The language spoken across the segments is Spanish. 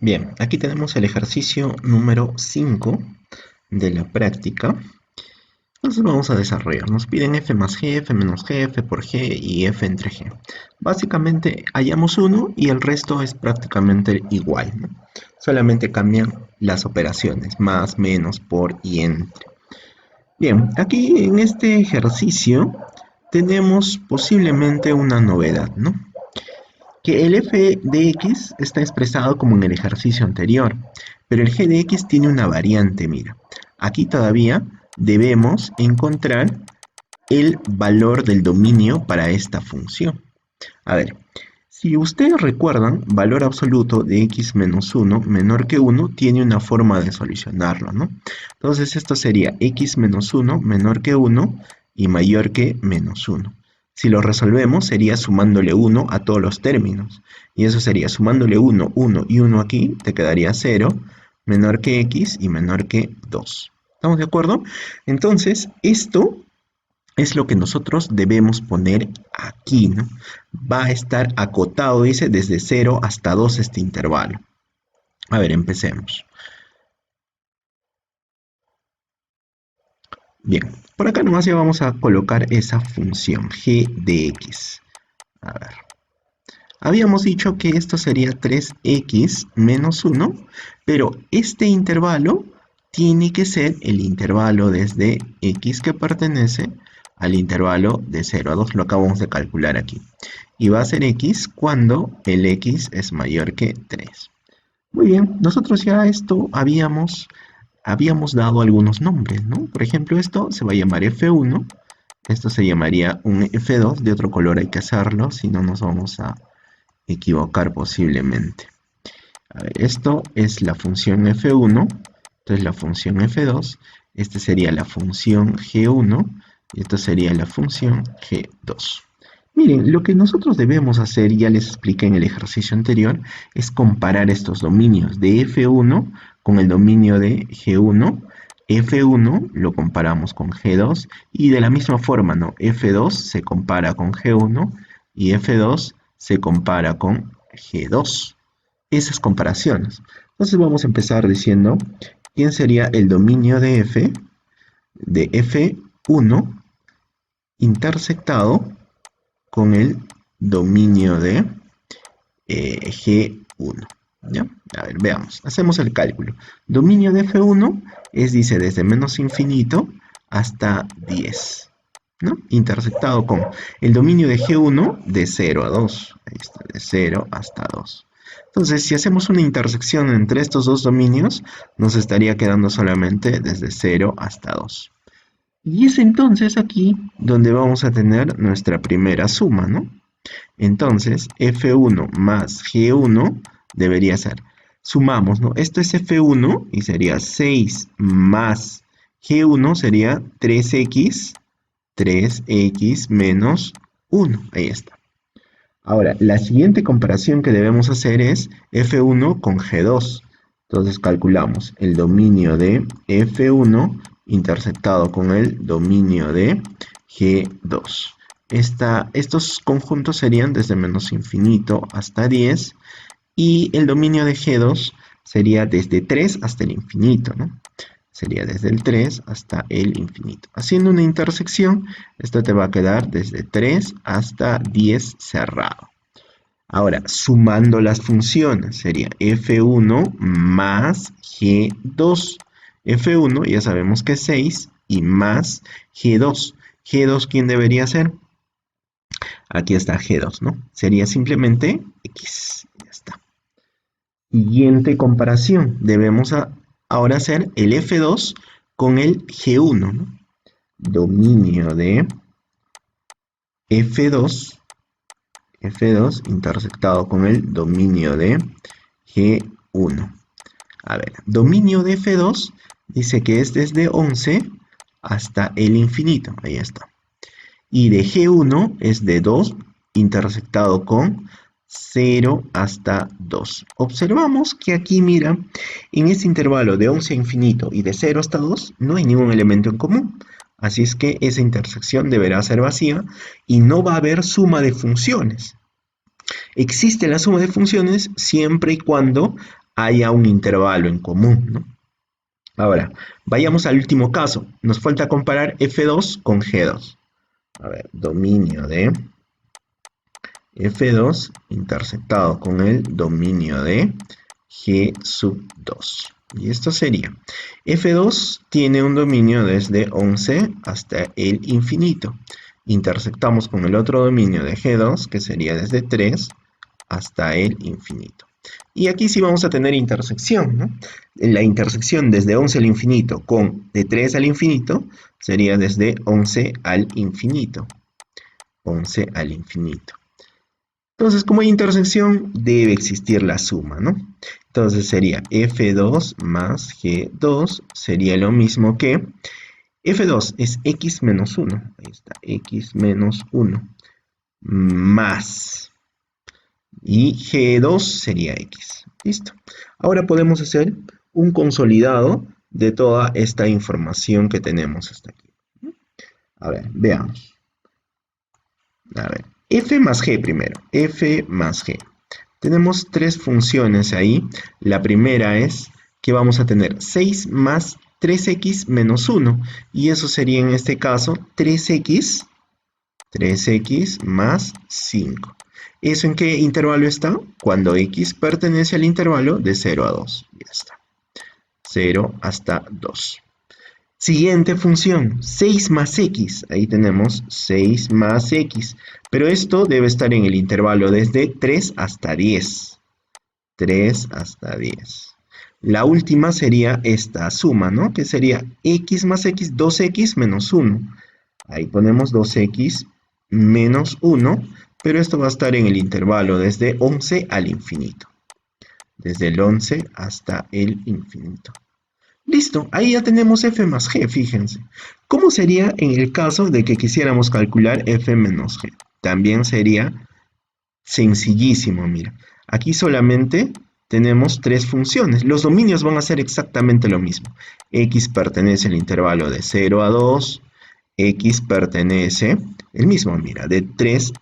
Bien, aquí tenemos el ejercicio número 5 de la práctica. Entonces vamos a desarrollar. Nos piden f más g, f menos g, f por g y f entre g. Básicamente hallamos uno y el resto es prácticamente igual, ¿no? Solamente cambian las operaciones, más, menos, por y entre. Bien, aquí en este ejercicio tenemos posiblemente una novedad, ¿no? Que el f de x está expresado como en el ejercicio anterior, pero el g de x tiene una variante, mira. Aquí todavía debemos encontrar el valor del dominio para esta función. A ver, si ustedes recuerdan, valor absoluto de x menos 1 menor que 1 tiene una forma de solucionarlo, ¿no? Entonces esto sería x menos 1 menor que 1 y mayor que menos 1. Si lo resolvemos sería sumándole 1 a todos los términos. Y eso sería sumándole 1, 1 y 1 aquí, te quedaría 0, menor que x y menor que 2. ¿Estamos de acuerdo? Entonces, esto es lo que nosotros debemos poner aquí, ¿no? Va a estar acotado, dice, desde 0 hasta 2 este intervalo. A ver, empecemos. Bien, por acá nomás ya vamos a colocar esa función, g de x. A ver, habíamos dicho que esto sería 3x menos 1, pero este intervalo tiene que ser el intervalo desde x que pertenece al intervalo de 0 a 2, lo acabamos de calcular aquí. Y va a ser x cuando el x es mayor que 3. Muy bien, nosotros ya esto habíamos dado algunos nombres, ¿no? Por ejemplo, esto se va a llamar f1, esto se llamaría un f2, de otro color hay que hacerlo, si no nos vamos a equivocar posiblemente. A ver, esto es la función f1, entonces la función f2, esta sería la función g1 y esto sería la función g2. Miren, lo que nosotros debemos hacer, ya les expliqué en el ejercicio anterior, es comparar estos dominios de f1 con el dominio de g1. f1 lo comparamos con g2 y de la misma forma, ¿no? f2 se compara con g1 y f2 se compara con g2. Esas comparaciones. Entonces vamos a empezar diciendo quién sería el dominio de f1 intersectado con el dominio de G1. ¿Ya? A ver, veamos. Hacemos el cálculo. Dominio de F1 es, dice, desde menos infinito hasta 10. ¿No? Intersectado con el dominio de G1 de 0 a 2. Ahí está, de 0 hasta 2. Entonces, si hacemos una intersección entre estos dos dominios, nos estaría quedando solamente desde 0 hasta 2. Y es entonces aquí donde vamos a tener nuestra primera suma, ¿no? Entonces, F1 más G1 debería ser, sumamos, ¿no? Esto es F1 y sería 6 más G1 sería 3x menos 1. Ahí está. Ahora, la siguiente comparación que debemos hacer es F1 con G2. Entonces calculamos el dominio de F1 intersectado con el dominio de G2. Estos conjuntos serían desde menos infinito hasta 10 y el dominio de G2 sería desde 3 hasta el infinito, ¿no? Sería desde el 3 hasta el infinito. Haciendo una intersección, esto te va a quedar desde 3 hasta 10 cerrado. Ahora, sumando las funciones, sería f1 más g2. f1 ya sabemos que es 6 y más g2. ¿G2 quién debería ser? Aquí está G2, ¿no? Sería simplemente X. Ya está. Siguiente comparación. Debemos ahora hacer el F2 con el G1, ¿no? Dominio de F2, F2 intersectado con el dominio de G1. A ver, dominio de F2 dice que es desde 11 hasta el infinito. Ahí está. Y de G1 es de 2 intersectado con 0 hasta 2. Observamos que aquí, mira, en este intervalo de 11 a infinito y de 0 hasta 2 no hay ningún elemento en común. Así es que esa intersección deberá ser vacía y no va a haber suma de funciones. Existe la suma de funciones siempre y cuando haya un intervalo en común, ¿no? Ahora, vayamos al último caso. Nos falta comparar F2 con G2. A ver, dominio de F2 intersectado con el dominio de G sub 2. Y esto sería, F2 tiene un dominio desde 11 hasta el infinito. Intersectamos con el otro dominio de G2, que sería desde 3 hasta el infinito. Y aquí sí vamos a tener intersección, ¿no? La intersección desde 11 al infinito con de 3 al infinito sería desde 11 al infinito. 11 al infinito. Entonces, como hay intersección, debe existir la suma, ¿no? Entonces sería F2 más G2 sería lo mismo que F2 es x menos 1. Ahí está, x menos 1 más. Y G2 sería x. Listo. Ahora podemos hacer un consolidado de toda esta información que tenemos hasta aquí. A ver, veamos. A ver, f más g primero. F más g. Tenemos tres funciones ahí. La primera es que vamos a tener 6 más 3x menos 1. Y eso sería en este caso 3x más 5. ¿Eso en qué intervalo está? Cuando x pertenece al intervalo de 0 a 2. Ya está. 0 hasta 2. Siguiente función, 6 más x. Ahí tenemos 6 más x. Pero esto debe estar en el intervalo desde 3 hasta 10. 3 hasta 10. La última sería esta suma, ¿no? Que sería x más x, 2x menos 1. Ahí ponemos 2x menos 1, pero esto va a estar en el intervalo desde 11 al infinito. Desde el 11 hasta el infinito. Listo, ahí ya tenemos f más g, fíjense. ¿Cómo sería en el caso de que quisiéramos calcular f menos g? También sería sencillísimo, mira. Aquí solamente tenemos tres funciones. Los dominios van a ser exactamente lo mismo. X pertenece al intervalo de 0 a 2. X pertenece, el mismo, mira, de 3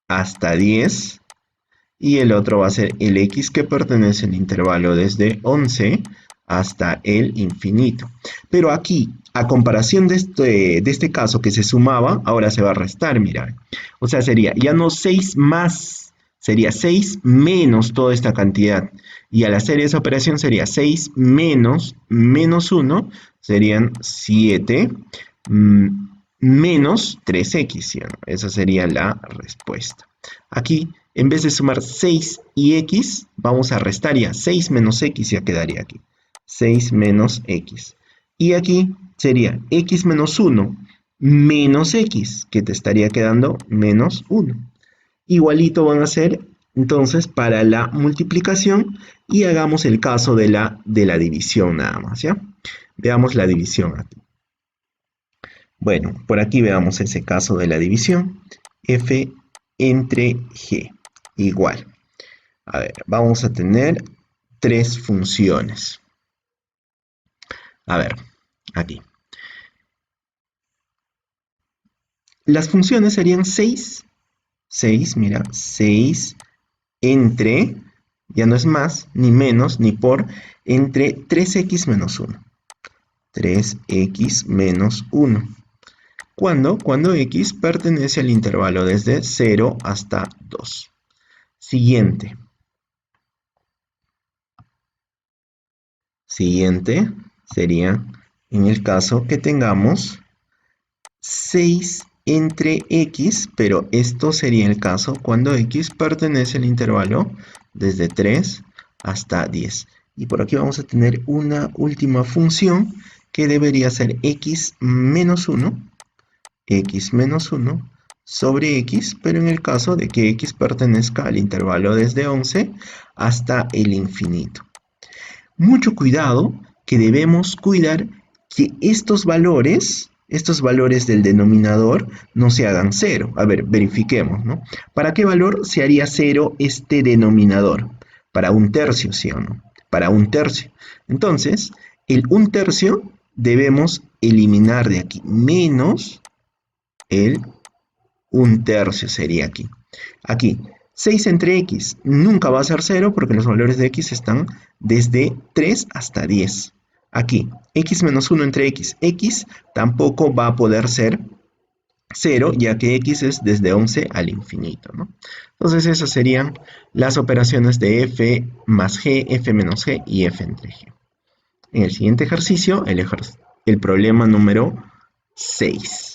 hasta 10. Y el otro va a ser el X que pertenece al intervalo desde 11 hasta el infinito. Pero aquí, a comparación de este caso que se sumaba, ahora se va a restar, mira. O sea, sería ya no 6 más, sería 6 menos toda esta cantidad. Y al hacer esa operación sería 6 menos 1, serían 7 menos 3x, ¿sí? Esa sería la respuesta. Aquí, en vez de sumar 6 y x, vamos a restar ya. 6 menos x ya quedaría aquí. 6 menos x. Y aquí sería x menos 1 menos x, que te estaría quedando menos 1. Igualito van a ser entonces para la multiplicación y hagamos el caso de la división nada más, ¿ya? Veamos la división aquí. Bueno, por aquí veamos ese caso de la división. F entre G igual. A ver, vamos a tener tres funciones. A ver, aquí. Las funciones serían 6, mira, 6 entre, ya no es más, ni menos, ni por, entre 3x menos 1. 3x menos 1. ¿Cuándo? Cuando x pertenece al intervalo desde 0 hasta 2. Siguiente. Siguiente sería en el caso que tengamos 6 entre x, pero esto sería el caso cuando x pertenece al intervalo desde 3 hasta 10. Y por aquí vamos a tener una última función que debería ser x menos 1 sobre x, pero en el caso de que x pertenezca al intervalo desde 11 hasta el infinito. Mucho cuidado, que debemos cuidar que estos valores del denominador no se hagan 0. A ver, verifiquemos, ¿no? ¿Para qué valor se haría 0 este denominador? Para 1/3, ¿sí o no? Para 1/3. Entonces, el 1/3 debemos eliminar de aquí, menos el 1/3 sería aquí. Aquí, 6 entre x nunca va a ser 0 porque los valores de x están desde 3 hasta 10. Aquí, x menos 1 entre x tampoco va a poder ser 0, ya que x es desde 11 al infinito, ¿no? Entonces esas serían las operaciones de f más g, f menos g y f entre g. En el siguiente ejercicio, el problema número 6.